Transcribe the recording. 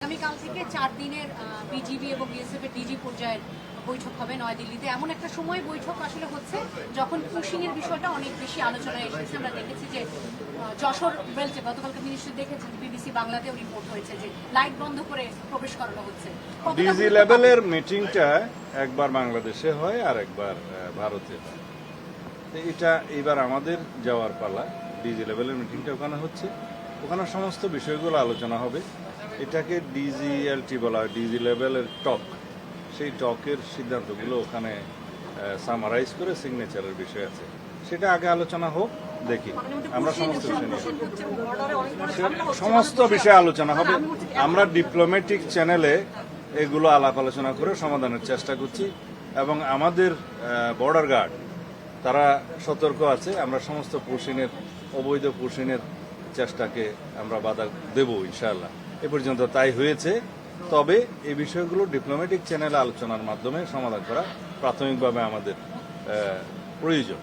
আগামীকাল থেকে 4 দিনের বিজিবি এবং বিএসএফ এর ডিজি পর্যায়ের বৈঠক হবে নয়াদিল্লিতে। এমন একটা সময় বৈঠক আসলে হচ্ছে যখন পুশিং এর বিষয়টা অনেক বেশি আলোচনায় এসেছে। আমরা দেখেছি যে যশোর বেল্টে গতকালকে মিনিস্টার দেখেছেন, বিবিসি বাংলাতেও রিপোর্ট হয়েছে যে লাইট বন্ধ করে প্রবেশ করানো হচ্ছে। ডিজি লেভেলের মিটিংটা একবার বাংলাদেশে হয় আর একবার ভারতে হয়। এটা এবার আমাদের যাওয়ার পালা। ডিজি লেভেলের মিটিংটা ওখানে হচ্ছে, ওখানে সমস্ত বিষয়গুলো আলোচনা হবে। এটাকে ডিজিএলটি বলা হয়, ডিজি লেভেলের টক। সেই টকের সিদ্ধান্তগুলো ওখানে সামারাইজ করে সিগনেচারের বিষয় আছে, সেটা আগে আলোচনা হোক, দেখি আমরা সমস্ত বিষয়ে আলোচনা হবে। আমরা ডিপ্লোম্যাটিক চ্যানেলে এগুলো আলাপ আলোচনা করে সমাধানের চেষ্টা করছি এবং আমাদের বর্ডার গার্ড তারা সতর্ক আছে। আমরা সমস্ত পুশিনের, অবৈধ পুশিনের চেষ্টাকে আমরা বাধা দেব ইনশাআল্লাহ। এ পর্যন্ত তাই হয়েছে। তবে এই বিষয়গুলো ডিপ্লোম্যাটিক চ্যানেলে আলোচনার মাধ্যমে সমাধান করা প্রাথমিকভাবে আমাদের প্রয়োজন।